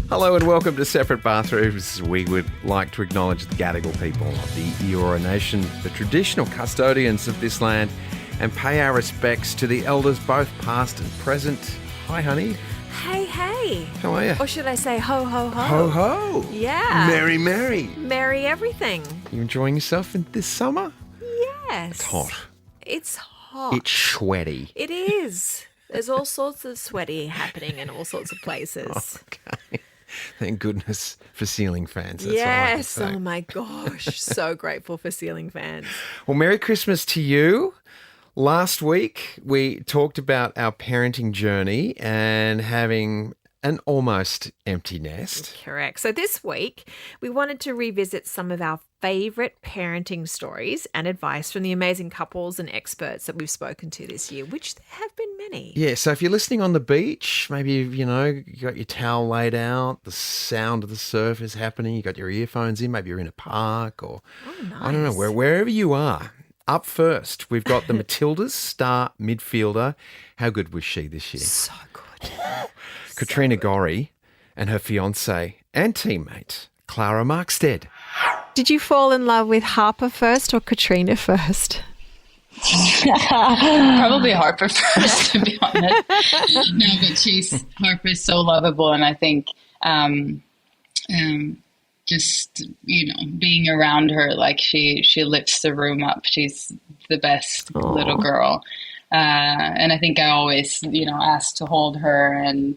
Hello and welcome to Separate Bathrooms. We would like to acknowledge the Gadigal people of the Eora Nation, the traditional custodians of this land, and pay our respects to the elders both past and present. Hi, honey. Hey. How are you? Or should I say ho, ho, ho? Ho, ho. Yeah. Merry, merry. Merry everything. You enjoying yourself in this summer? Yes. It's hot. It's hot. It's sweaty. It is. There's all sorts of sweaty happening in all sorts of places. Okay. Thank goodness for ceiling fans. That's Yes. all I can say. Oh my gosh. So grateful for ceiling fans. Well, Merry Christmas to you. Last week, we talked about our parenting journey and having an almost empty nest. Correct. So this week, we wanted to revisit some of our favourite parenting stories and advice from the amazing couples and experts that we've spoken to this year, which there have been many. Yeah, so if you're listening on the beach, maybe, you got your towel laid out, the sound of the surf is happening, you got your earphones in, maybe you're in a park or, I don't know, wherever you are. Up first, we've got the Matildas star midfielder. How good was she this year? So good. Katrina Gorry and her fiancé and teammate, Clara Markstedt. Did you fall in love with Harper first or Katrina first? Probably Harper first, to be honest. No, but Harper's so lovable, and I think just being around her, like she lifts the room up. She's the best little girl, and I think I always asked to hold her and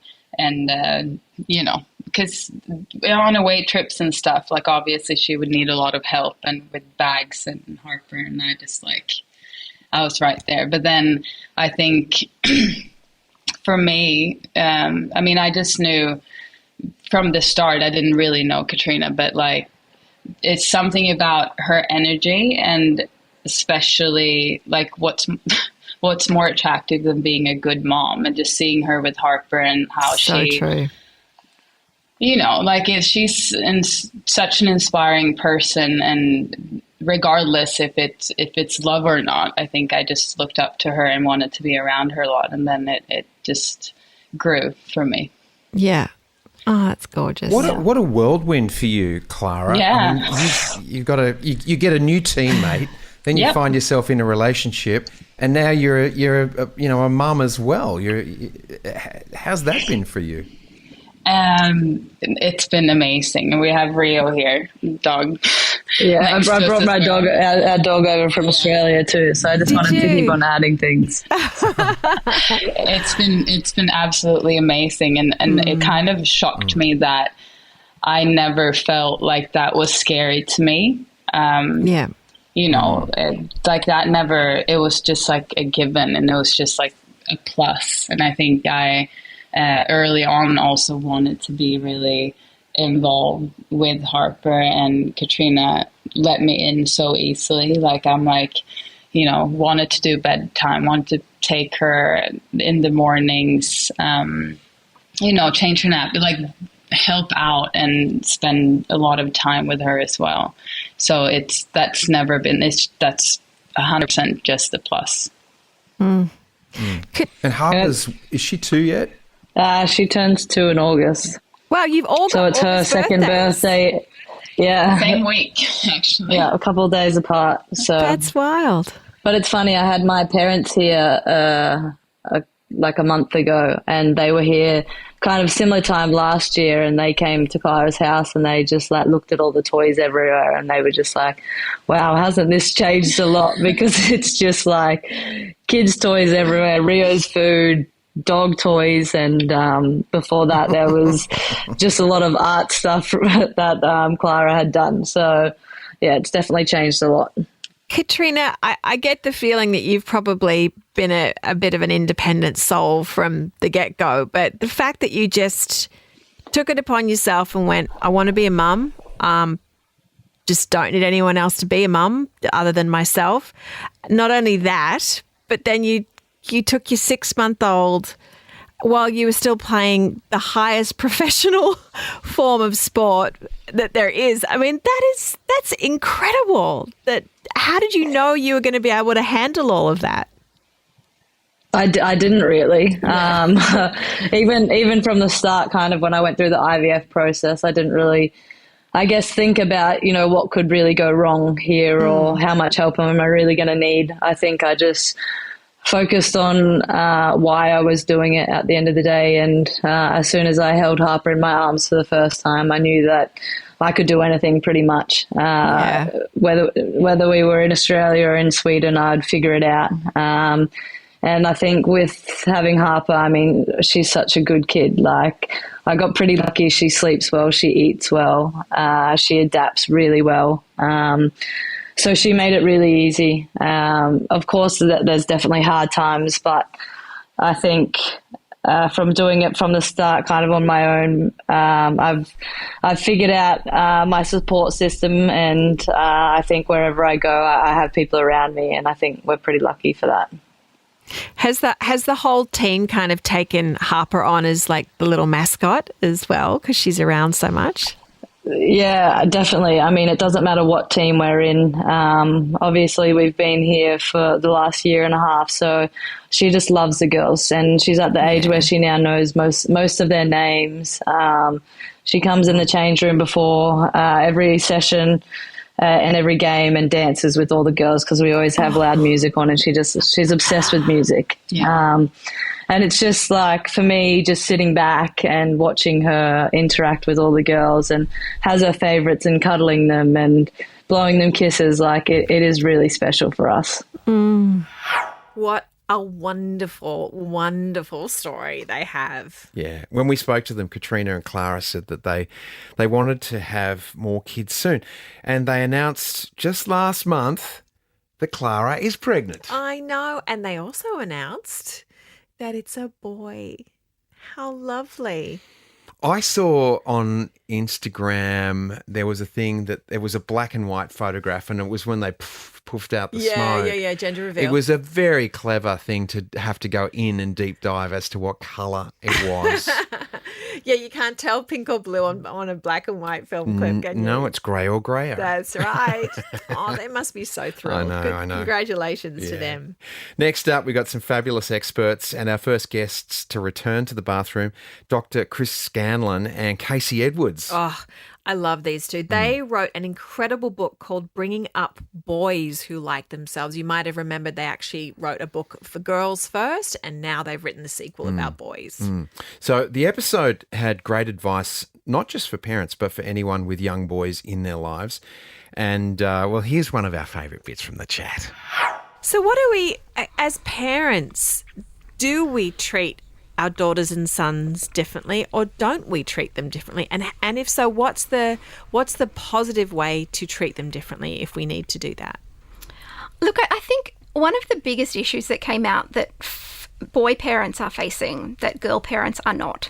because on away trips and stuff, like obviously she would need a lot of help and with bags and Harper, and I was right there. But then I think for me, I just knew from the start, I didn't really know Katrina, but like it's something about her energy, and especially like what's more attractive than being a good mom, and just seeing her with Harper and how True. She's such an inspiring person, and regardless if it's love or not, I think I just looked up to her and wanted to be around her a lot, and then it just grew for me. Yeah. Oh, that's gorgeous. What a whirlwind for you, Clara. Yeah. You get a new teammate, then you find yourself in a relationship, and now you're a mum as well. How's that been for you? It's been amazing. We have Rio here, dog. Yeah, I brought my dog, our dog over from Australia too. So I just wanted to keep on adding things. It's been absolutely amazing, and it kind of shocked me that I never felt like that was scary to me. Like that never. It was just like a given, and it was just like a plus. And I think I early on also wanted to be really involved with Harper, and Katrina let me in so easily. Like I'm wanted to do bedtime, wanted to take her in the mornings, change her nap, like help out and spend a lot of time with her as well. So that's 100% just a plus. And Harper's, is she 2 yet? She turns 2 in August. Wow, you've all so got it's her second birthday. Yeah, same week actually. Yeah, a couple of days apart. So that's wild. But it's funny. I had my parents here like a month ago, and they were here kind of similar time last year, and they came to Clara's house, and they just like looked at all the toys everywhere, and they were just like, "Wow, hasn't this changed a lot?" Because it's just like kids' toys everywhere, Rio's food, dog toys, and before that there was just a lot of art stuff that Clara had done. So yeah, it's definitely changed a lot. Katrina, I get the feeling that you've probably been a bit of an independent soul from the get-go, but the fact that you just took it upon yourself and went, I want to be a mum, just don't need anyone else to be a mum other than myself. Not only that, but then you took your 6-month-old while you were still playing the highest professional form of sport that there is. I mean, that's incredible. How did you know you were going to be able to handle all of that? I didn't really. Even from the start, kind of when I went through the IVF process, I didn't really, I guess, think about, what could really go wrong here or how much help am I really going to need. I think I just focused on why I was doing it at the end of the day. And as soon as I held Harper in my arms for the first time, I knew that I could do anything pretty much. Whether we were in Australia or in Sweden, I'd figure it out. And I think with having Harper, I mean, she's such a good kid. Like, I got pretty lucky. She sleeps well. She eats well. She adapts really well. So she made it really easy. Of course, there's definitely hard times, but I think from doing it from the start, kind of on my own, I've figured out my support system, and I think wherever I go, I have people around me, and I think we're pretty lucky for that. Has the whole team kind of taken Harper on as like the little mascot as well, because she's around so much? Yeah, definitely. I mean, it doesn't matter what team we're in. Obviously, we've been here for the last year and a half, so she just loves the girls, and she's at the age where she now knows most of their names. She comes in the change room before every session and every game and dances with all the girls because we always have loud music on, and she's obsessed with music. Yeah. And it's just like, for me, just sitting back and watching her interact with all the girls and has her favourites and cuddling them and blowing them kisses, like it is really special for us. What a wonderful, wonderful story they have. Yeah. When we spoke to them, Katrina and Clara said that they wanted to have more kids soon. And they announced just last month that Clara is pregnant. I know. And they also announced that it's a boy. How lovely. I saw on Instagram there was a thing that there was a black and white photograph, and it was when they puffed out the smoke. Yeah, gender reveal. It was a very clever thing to have to go in and deep dive as to what colour it was. Yeah, you can't tell pink or blue on a black and white film clip, can you? No, it's grey or greyer. That's right. Oh, they must be so thrilled. I know. Congratulations to them. Next up, we got some fabulous experts, and our first guests to return to the bathroom, Dr. Chris Scanlon and Kasey Edwards. Oh, I love these two. They wrote an incredible book called Bringing Up Boys Who Like Themselves. You might have remembered they actually wrote a book for girls first, and now they've written the sequel about boys. So the episode had great advice, not just for parents, but for anyone with young boys in their lives. And, well, here's one of our favourite bits from the chat. So what do we, as parents, do we treat our daughters and sons differently, or don't we treat them differently? And if so, what's the positive way to treat them differently if we need to do that? Look, I think one of the biggest issues that came out that boy parents are facing, that girl parents are not,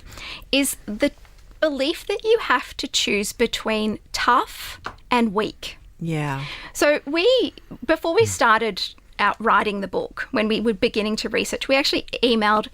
is the belief that you have to choose between tough and weak. Yeah. So before we started out writing the book, when we were beginning to research, we actually emailed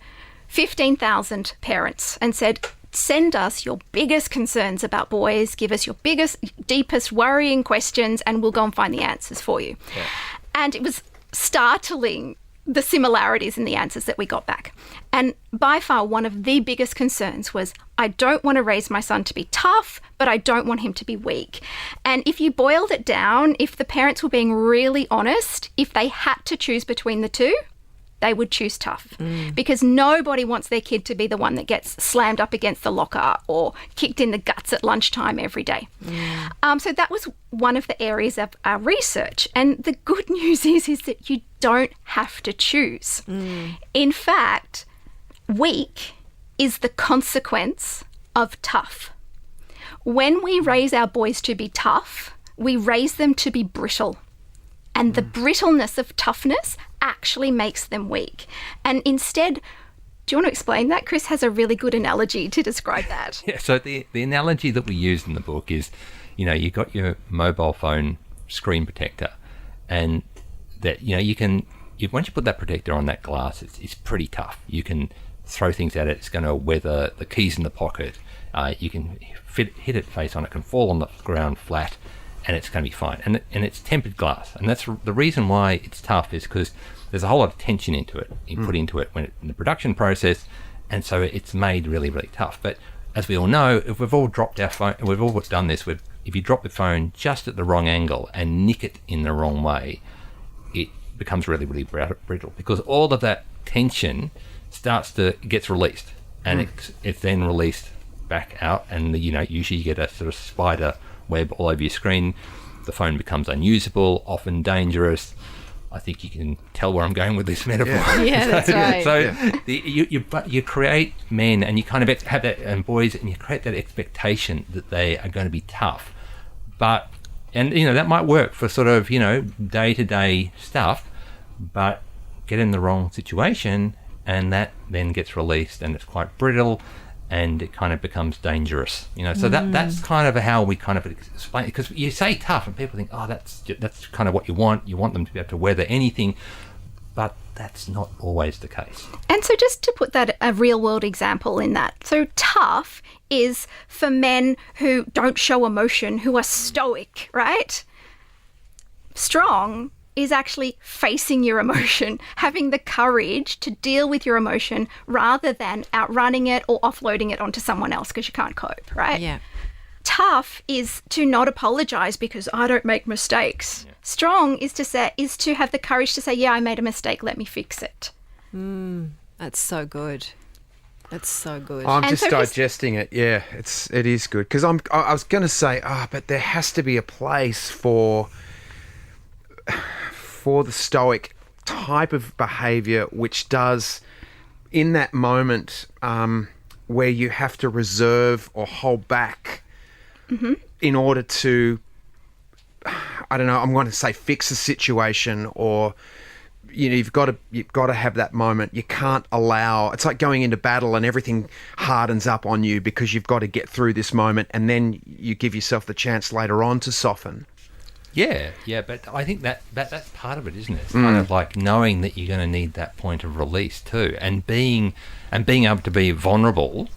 15,000 parents and said, send us your biggest concerns about boys, give us your biggest, deepest worrying questions, and we'll go and find the answers for you. Yeah. And it was startling, the similarities in the answers that we got back. And by far, one of the biggest concerns was, I don't want to raise my son to be tough, but I don't want him to be weak. And if you boiled it down, if the parents were being really honest, if they had to choose between the two, they would choose tough, because nobody wants their kid to be the one that gets slammed up against the locker or kicked in the guts at lunchtime every day. So that was one of the areas of our research. And the good news is that you don't have to choose. In fact, weak is the consequence of tough. When we raise our boys to be tough, we raise them to be brittle. And the brittleness of toughness actually makes them weak. And instead, do you want to explain that? Chris has a really good analogy to describe that. Yeah, so the analogy that we use in the book is, you got your mobile phone screen protector, and that, once you put that protector on that glass, it's pretty tough. You can throw things at it. It's going to weather the keys in the pocket. You can hit it face on. It can fall on the ground flat, and it's going to be fine. And it's tempered glass. And that's the reason why it's tough, is because there's a whole lot of tension into it. You put into it when in the production process, and so it's made really, really tough. But as we all know, if we've all dropped our phone, we've all done this. If you drop the phone just at the wrong angle and nick it in the wrong way, it becomes really, really brittle, because all of that tension gets released, and it's then released back out, and usually you get a sort of spider web all over your screen. The phone becomes unusable, often dangerous. I think you can tell where I'm going with this metaphor. Yeah, that's right. So you create men, and you kind of have that, and boys, and you create that expectation that they are going to be tough. And that might work for sort of, day-to-day stuff, but get in the wrong situation, and that then gets released, and it's quite brittle, and it kind of becomes dangerous, So that's kind of how we kind of explain it, because you say tough, and people think, oh, that's kind of what you want. You want them to be able to weather anything, but that's not always the case. And so just to put that a real world example in that, so tough is for men who don't show emotion, who are stoic, right? Strong is actually facing your emotion, having the courage to deal with your emotion rather than outrunning it or offloading it onto someone else because you can't cope, right? Yeah. Tough is to not apologize because I don't make mistakes. Yeah. Strong is to have the courage to say, yeah, I made a mistake, let me fix it. That's so good. That's so good. I'm just digesting it. Yeah, it is good, because I was going to say, but there has to be a place for the stoic type of behaviour, which does, in that moment where you have to reserve or hold back in order to, I don't know, I'm going to say fix a situation, or you've got to have that moment. You can't allow. It's like going into battle and everything hardens up on you because you've got to get through this moment, and then you give yourself the chance later on to soften. Yeah, but I think that's part of it, isn't it? It's kind of like knowing that you're going to need that point of release too, and being able to be vulnerable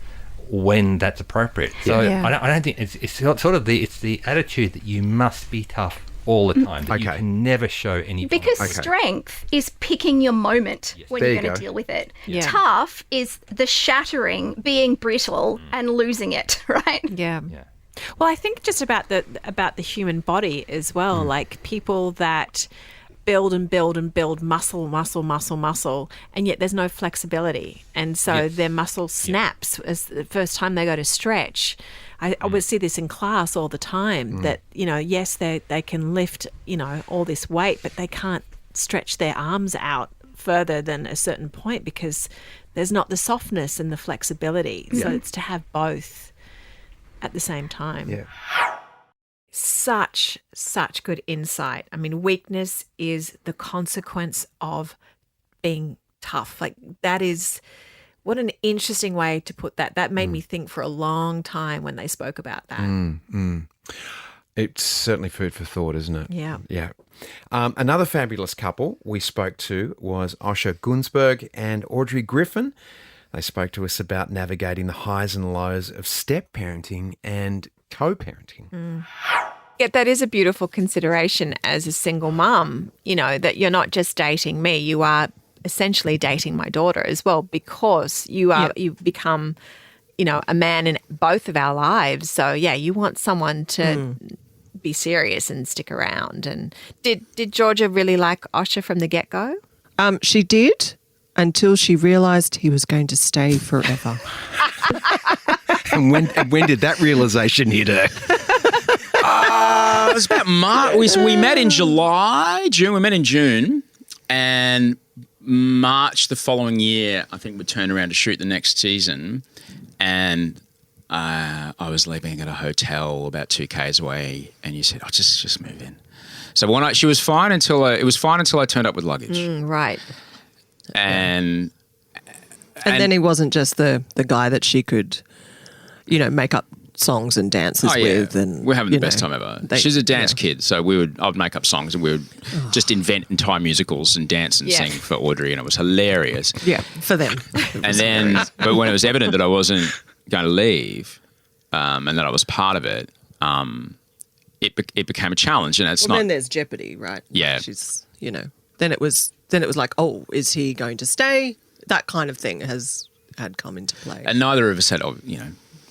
when that's appropriate. So I don't think it's sort of the attitude that you must be tough all the time. That you can never show any. Because strength is picking your moment when you're going to deal with it. Yeah. Tough is the shattering, being brittle, and losing it. Right? Yeah. Well, I think just about the human body as well, like people that build and build and build muscle, and yet there's no flexibility. And so their muscle snaps as the first time they go to stretch. I would see this in class all the time that, yes, they can lift, all this weight, but they can't stretch their arms out further than a certain point because there's not the softness and the flexibility. So it's to have both at the same time. Yeah. Such good insight. I mean, weakness is the consequence of being tough. Like, that is, what an interesting way to put that. That made me think for a long time when they spoke about that. It's certainly food for thought, isn't it? Yeah. Yeah. Another fabulous couple we spoke to was Osher Günsberg and Audrey Griffen. They spoke to us about navigating the highs and lows of step-parenting and co-parenting. Yeah, that is a beautiful consideration as a single mum, that you're not just dating me, you are essentially dating my daughter as well, because you become, a man in both of our lives. So, you want someone to be serious and stick around. And did Georgia really like Osher from the get-go? She did. Until she realised he was going to stay forever. And when did that realisation hit her? It was about March. We met in June. We met in June, and March the following year, I think we turned around to shoot the next season, and I was living at a hotel about 2 k's away, and you said, "Oh, just move in." So she was fine until it was fine until I turned up with luggage. Right. And then he wasn't just the guy that she could, make up songs and dances with. And we're having the best time ever. She's a dance kid, so I would make up songs and we would just invent entire musicals and dance and sing for Audrey, and it was hilarious. Yeah, for them. But when it was evident that I wasn't going to leave, and that I was part of it, it became a challenge. And then there's jeopardy, right? Yeah. She's, then it was then it was like, oh, is he going to stay? That kind of thing had come into play. And neither of us had,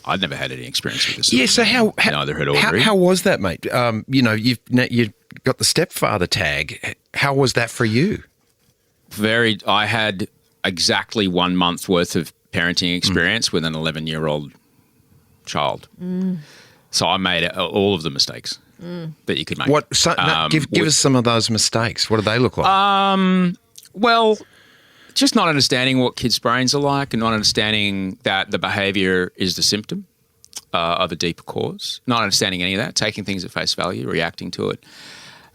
I'd never had any experience with this. Yeah, so neither had Audrey. How was that, mate? You've got the stepfather tag. How was that for you? I had exactly 1 month worth of parenting experience with an 11-year-old child. So I made all of the mistakes that you could make. Give us some of those mistakes. What do they look like? Well, just not understanding what kids' brains are like and not understanding that the behaviour is the symptom of a deeper cause. Not understanding any of that, taking things at face value, reacting to it.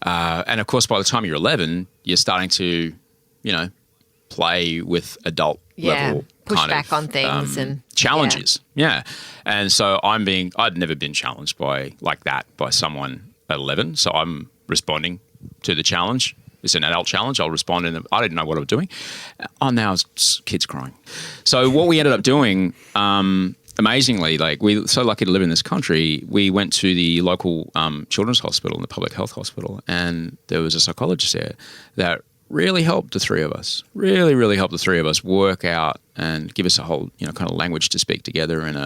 And, of course, by the time you're 11, you're starting to, play with adult level push kind back of, on things and challenges. Yeah. And so I'd never been challenged by someone at 11. So I'm responding to the challenge. It's an adult challenge. I'll respond I didn't know what I was doing. Oh, now it's kids crying. So what we ended up doing, amazingly, we're so lucky to live in this country, we went to the local children's hospital and the public health hospital, and there was a psychologist there that really helped the three of us, really helped the three of us work out and give us a whole, kind of language to speak together and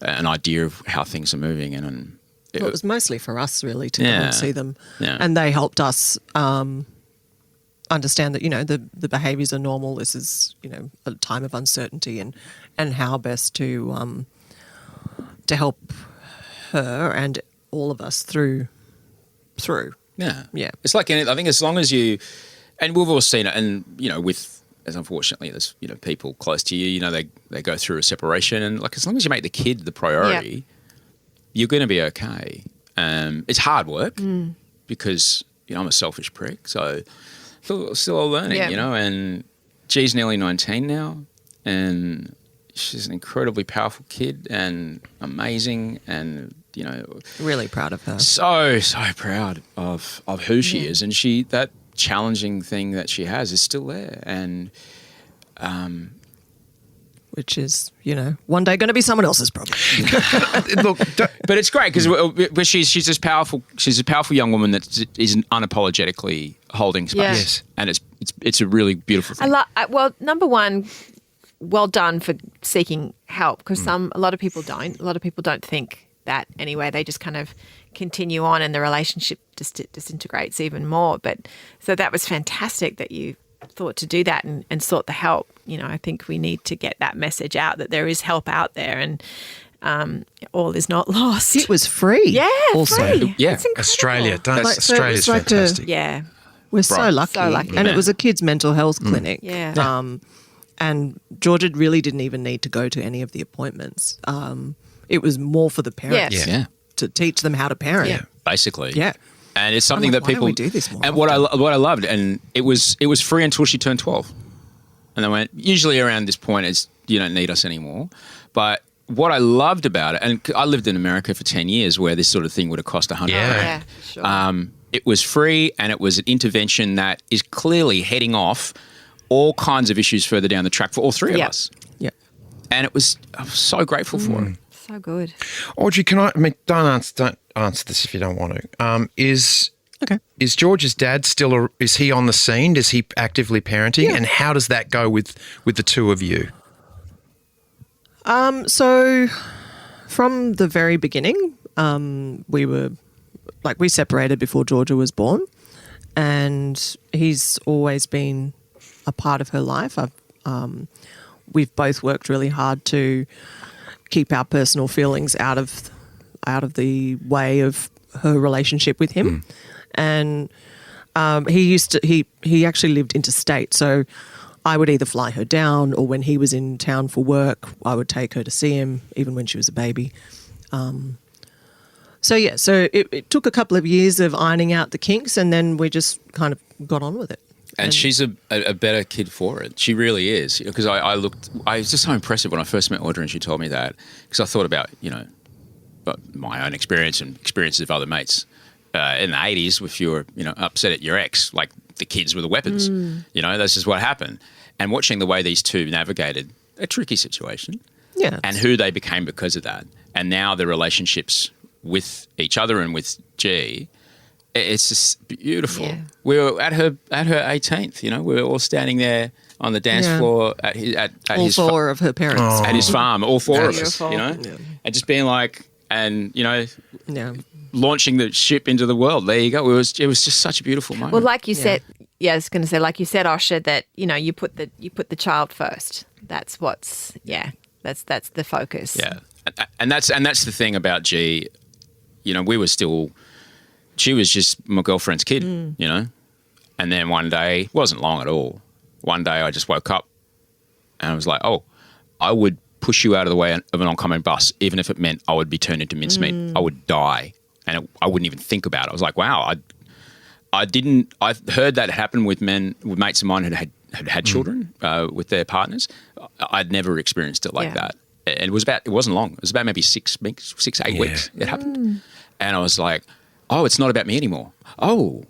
an idea of how things are moving. And it was mostly for us, really, to go and see them. Yeah. And they helped us understand that, the behaviours are normal. This is, a time of uncertainty and how best to help her and all of us through. Yeah. Yeah. It's like I think as long as you, and we've all seen it, and, as unfortunately there's, people close to you, they go through a separation, and as long as you make the kid the priority, you're going to be okay. It's hard work because, I'm a selfish prick, so still all learning, and G's nearly 19 now, and she's an incredibly powerful kid and amazing, and really proud of her. So proud of who she is, and that challenging thing that she has is still there, and which is one day going to be someone else's problem. Look, but it's great because she's this powerful. She's a powerful young woman that is unapologetically holding space, Yes. and it's a really beautiful thing. Well, number one, well done for seeking help, because a lot of people don't. A lot of people don't think that anyway. They just kind of continue on, and the relationship disintegrates even more. But so that was fantastic that you thought to do that and sought the help. I think we need to get that message out that there is help out there, and all is not lost. It was free. Yeah, also. free. Yeah. It's incredible. Australia. it's Australia's fantastic. Yeah. We're so lucky. So lucky. And it was a kids' mental health clinic. Yeah. And Georgia really didn't even need to go to any of the appointments. It was more for the parents to teach them how to parent. Yeah. Basically. Yeah. And it's something that why don't people we do this more and often? what I loved, and it was free until she turned 12. And they went, usually around this point it's you don't need us anymore. But what I loved about it, and I lived in America for 10 years where this sort of thing would have cost $100. Yeah. Sure. It was free, and it was an intervention that is clearly heading off all kinds of issues further down the track for all three of us. Yeah. And I was so grateful for it. So good. Audrey, don't answer this if you don't want to. Is George's dad still? Is he on the scene? Is he actively parenting? Yeah. And how does that go with the two of you? So from the very beginning, we separated before Georgia was born, and he's always been a part of her life. We've both worked really hard to keep our personal feelings out of the way of her relationship with him. And he actually lived interstate, so I would either fly her down, or when he was in town for work, I would take her to see him, even when she was a baby. So it took a couple of years of ironing out the kinks, and then we just kind of got on with it. And she's a better kid for it. She really is. Because I was just so impressive when I first met Audrey and she told me that. Because I thought about, my own experience and experiences of other mates. In the 80s, if you were, upset at your ex, like the kids were the weapons. That's just what happened. And watching the way these two navigated a tricky situation. Yeah. And who they became because of that. And now their relationships with each other and with G, It's just beautiful. Yeah. We were at her 18th. You know, we were all standing there on the dance floor at all his four of her parents at his farm. All four of us. Beautiful. You know, and just being like, and you know, Yeah. launching the ship into the world. There you go. It was just such a beautiful moment. Well, like you said, I was going to say, like you said, Osher, that you know you put the child first. That's that's the focus. Yeah, and that's the thing about G. You know, she was just my girlfriend's kid. You know, and then one day, wasn't long at all. One day I just woke up and I was like, oh, I would push you out of the way of an oncoming bus, even if it meant I would be turned into mincemeat. I would die, and I wouldn't even think about it. I was like, wow, I heard that happen with mates of mine who had children with their partners. I'd never experienced it like that. And it wasn't long. It was about maybe 6 weeks, 8 weeks it happened. And I was like, oh, it's not about me anymore. Oh.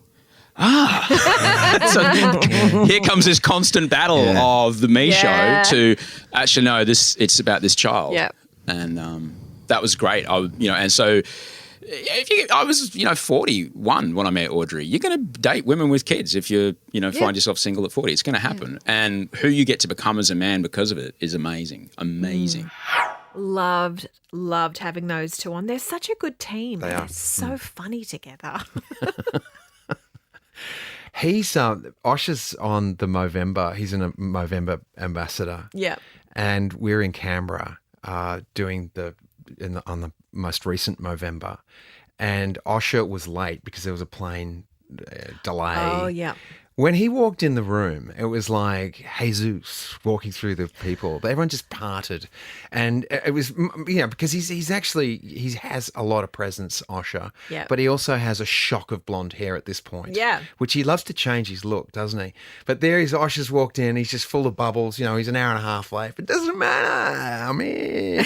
So here comes this constant battle of the me show to actually no, it's about this child. Yeah. And that was great. And so I was 41 when I met Audrey. You're going to date women with kids if you find yourself single at 40. It's going to happen. And who you get to become as a man because of it is amazing. Amazing. Loved having those two on. They're such a good team. They're so funny together. He's Osher's on the Movember. He's in a Movember ambassador. Yeah. And we're in Canberra doing on the most recent Movember, and Osher was late because there was a plane delay. Oh yeah. When he walked in the room, it was like Jesus walking through the people. Everyone just parted. And it was, because he has a lot of presence, Osher. Yeah. But he also has a shock of blonde hair at this point. Yeah. Which he loves to change his look, doesn't he? But there Osher's walked in. He's just full of bubbles. He's an hour and a half late. But it doesn't matter. I'm here.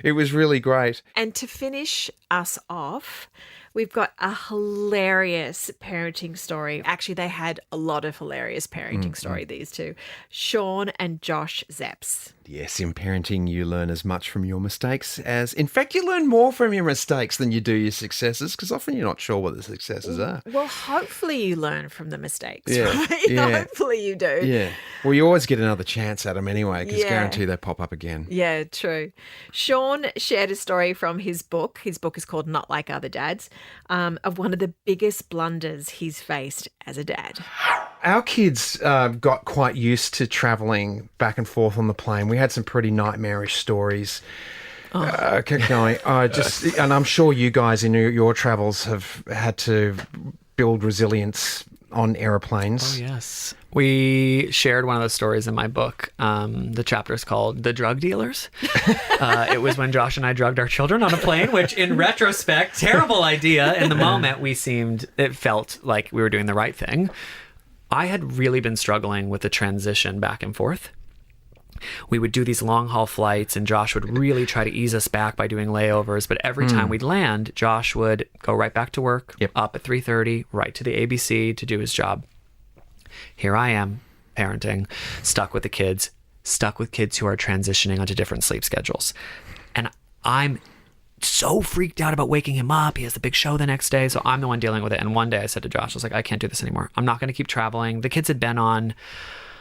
It was really great. And to finish us off, we've got a hilarious parenting story. Actually, they had a lot of hilarious parenting story, these two. Sean and Josh Szeps. Yes, in parenting, you learn as much from your mistakes in fact, you learn more from your mistakes than you do your successes, because often you're not sure what the successes are. Well, hopefully you learn from the mistakes, yeah. right? Yeah. Hopefully you do. Yeah. Well, you always get another chance at them anyway, because guarantee they pop up again. Yeah, true. Sean shared a story from his book. His book is called Not Like Other Dads, of one of the biggest blunders he's faced as a dad. Our kids got quite used to travelling back and forth on the plane. We had some pretty nightmarish stories. Kept going. And I'm sure you guys in your travels have had to build resilience on aeroplanes. Oh, yes. We shared one of those stories in my book. The chapter is called The Drug Dealers. It was when Josh and I drugged our children on a plane, which in retrospect, terrible idea. In the moment, it felt like we were doing the right thing. I had really been struggling with the transition back and forth. We would do these long haul flights and Josh would really try to ease us back by doing layovers. But every time we'd land, Josh would go right back to work, up at 3:30, right to the ABC to do his job. Here I am, parenting, stuck with kids who are transitioning onto different sleep schedules. And I'm so freaked out about waking him up. He has the big show the next day. So I'm the one dealing with it. And one day I said to Josh, I was like, I can't do this anymore. I'm not going to keep traveling. The kids had been on...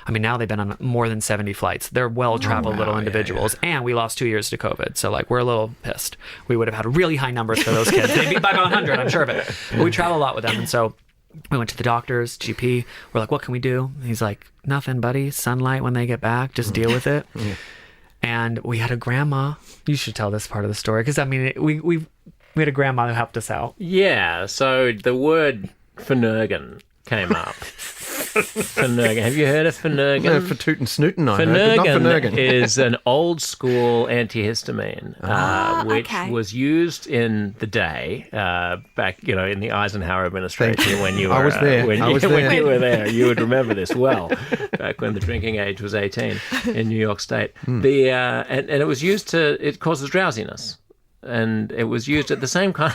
now they've been on more than 70 flights. They're well-traveled little individuals. Yeah. And we lost 2 years to COVID. So, we're a little pissed. We would have had really high numbers for those kids. They'd be by about 100, I'm sure of it. But we travel a lot with them. And so we went to the doctors, GP. We're like, what can we do? And he's like, nothing, buddy. Sunlight when they get back. Just deal with it. And we had a grandma. You should tell this part of the story. Because, we had a grandma who helped us out. Yeah. So the word Finnegan came up. Finnegan. Have you heard of Finnegan? No, for toot and snootin', I heard, but not Finnegan. Is an old school antihistamine, which was used in the day back, in the Eisenhower administration when you were. I was there. When you were there, you would remember this well. Back when the drinking age was 18 in New York State, and it was used it causes drowsiness, and it was used at the same kind.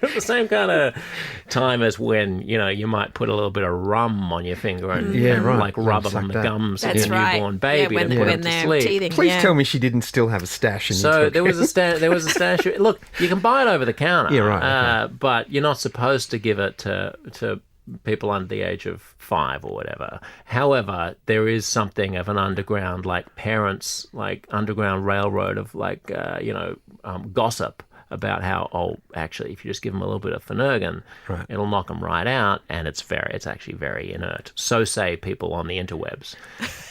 the same kind of time as when, you might put a little bit of rum on your finger and, like rub it on the gums of your newborn baby to put them to sleep. Teething, Please tell me she didn't still have a stash in So there was a stash. Look, you can buy it over the counter. Yeah, right. Okay. But you're not supposed to give it to people under the age of 5 or whatever. However, there is something of an underground, like parents, like underground railroad of like, gossip about how, actually, if you just give them a little bit of Finnegan, it'll knock them right out, and it's actually very inert. So say people on the interwebs.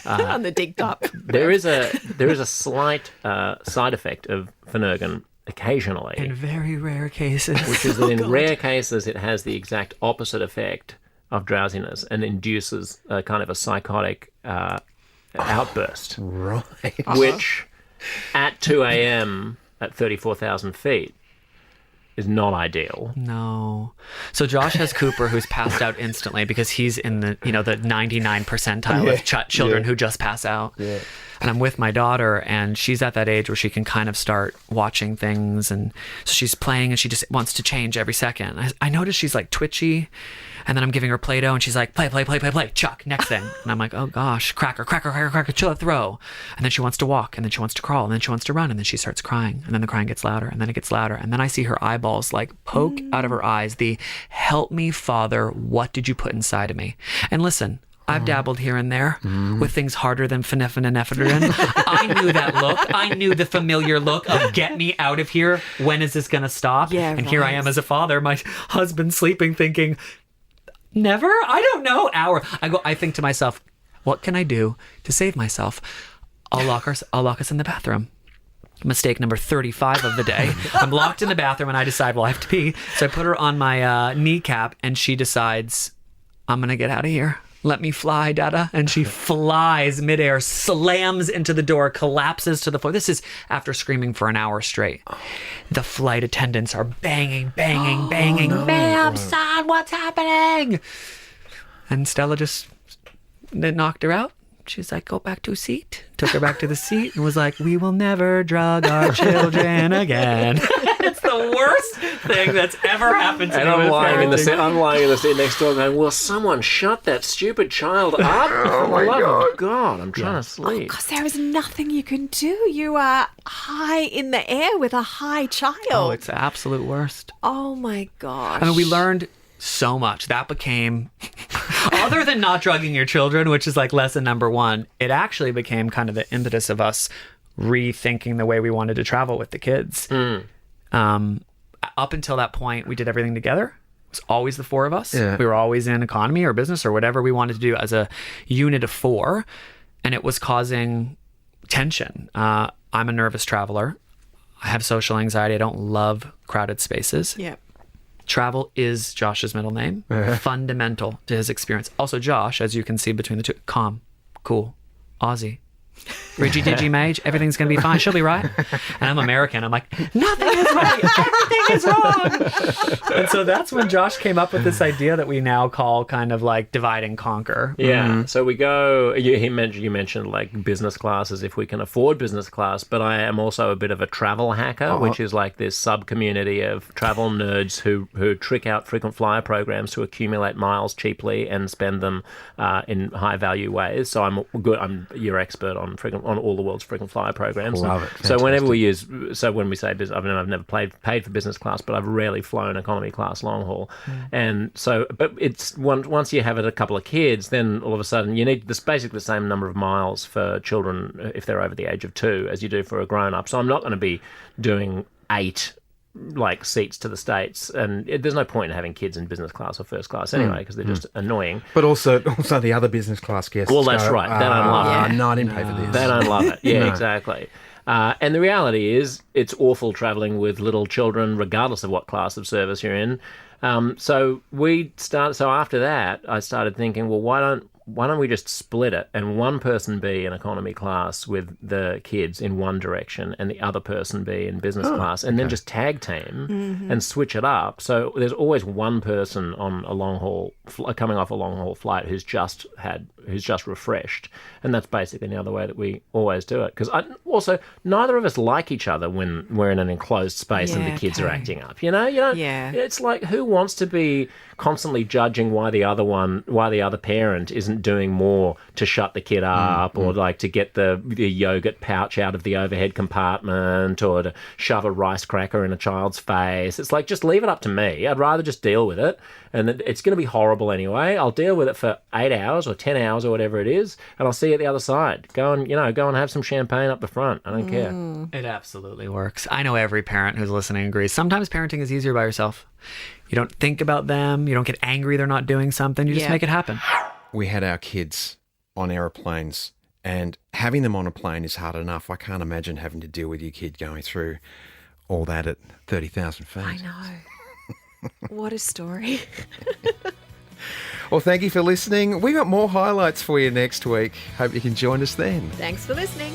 On the dig top. There is a slight side effect of Finnegan occasionally. In very rare cases. Which is that in rare cases it has the exact opposite effect of drowsiness and induces a kind of a psychotic outburst. Right. Which, at 2 a.m. at 34,000 feet, is not ideal. No. So Josh has Cooper, who's passed out instantly because he's in the, the 99 percentile of children who just pass out. Yeah. And I'm with my daughter, and she's at that age where she can kind of start watching things. And so she's playing, and she just wants to change every second. I notice she's like twitchy, and then I'm giving her Play-Doh, and she's like, play, Chuck, next thing. And I'm like, oh gosh, cracker, chill, throw. And then she wants to walk, and then she wants to crawl, and then she wants to run, and then she starts crying. And then the crying gets louder, and then it gets louder. And then I see her eyeballs like poke out of her eyes. Help me, Father, what did you put inside of me? And listen, I've dabbled here and there with things harder than phenephrine and ephedrine. I knew that look. I knew the familiar look of get me out of here. When is this going to stop? Yeah, and here I am as a father, my husband sleeping, thinking, never? I don't know. I think to myself, what can I do to save myself? I'll lock us in the bathroom. Mistake number 35 of the day. I'm locked in the bathroom and I decide, I have to pee. So I put her on my kneecap and she decides, I'm going to get out of here. Let me fly, Dada. And she flies midair, slams into the door, collapses to the floor. This is after screaming for an hour straight. The flight attendants are banging. Ma'am, son, what's happening? And Stella just knocked her out. She's like, go back to a seat. Took her back to the seat and was like, we will never drug our children again. It's the worst thing that's ever happened to me. And I'm lying in the seat next door going, will someone shut that stupid child up? Oh my God, I'm trying to sleep. Because there is nothing you can do. You are high in the air with a high child. Oh, it's the absolute worst. Oh my gosh. I mean, we learned so much. That became, other than not drugging your children, which is like lesson number 1, it actually became kind of the impetus of us rethinking the way we wanted to travel with the kids. Up until that point, we did everything together. It was always the 4 of us. Yeah. We were always in economy or business or whatever we wanted to do as a unit of 4. And it was causing tension. I'm a nervous traveler. I have social anxiety. I don't love crowded spaces. Yeah. Travel is Josh's middle name, fundamental to his experience. Also, Josh, as you can see between the two, calm, cool, Aussie, Ridgy Digi Mage, everything's going to be fine. She'll be right. And I'm American. I'm like, nothing is right. Everything is wrong. And so that's when Josh came up with this idea that we now call kind of like divide and conquer. Yeah. So we go, you mentioned like business class as if we can afford business class, but I am also a bit of a travel hacker, which is like this sub-community of travel nerds who trick out frequent flyer programs to accumulate miles cheaply and spend them in high-value ways. So I'm your expert on all the world's frequent flyer programs. Love it. So when we say business, I've never paid for business class, but I've rarely flown economy class long haul. And so, but it's once you have a couple of kids, then all of a sudden you need basically the same number of miles for children if they're over the age of 2 as you do for a grown up. So I'm not going to be doing 8 like seats to the States, and there's no point in having kids in business class or first class anyway because they're just annoying. But also the other business class guests. Well, that's right. They don't love it. No, I didn't pay for this. They don't love it. Yeah, exactly. And the reality is, it's awful traveling with little children, regardless of what class of service you're in. So after that, I started thinking, well, why don't we just split it and one person be in economy class with the kids in one direction and the other person be in business class, and then just tag team and switch it up. So there's always one person on a long haul coming off a long haul flight who's just refreshed, and that's basically now the way that we always do it. Because also neither of us like each other when we're in an enclosed space and the kids are acting up. You don't. Yeah. It's like, who wants to be constantly judging why the other parent isn't doing more to shut the kid up, or like to get the yogurt pouch out of the overhead compartment, or to shove a rice cracker in a child's face. It's like, just leave it up to me. I'd rather just deal with it, and it's going to be horrible anyway. I'll deal with it for 8 hours or 10 hours or whatever it is, and I'll see you at the other side. Go and have some champagne up the front. I don't care. It absolutely works. I know every parent who's listening agrees. Sometimes parenting is easier by yourself. You don't think about them. You don't get angry they're not doing something. You just make it happen. We had our kids on aeroplanes, and having them on a plane is hard enough. I can't imagine having to deal with your kid going through all that at 30,000 feet. I know. What a story. Well, thank you for listening. We got more highlights for you next week. Hope you can join us then. Thanks for listening.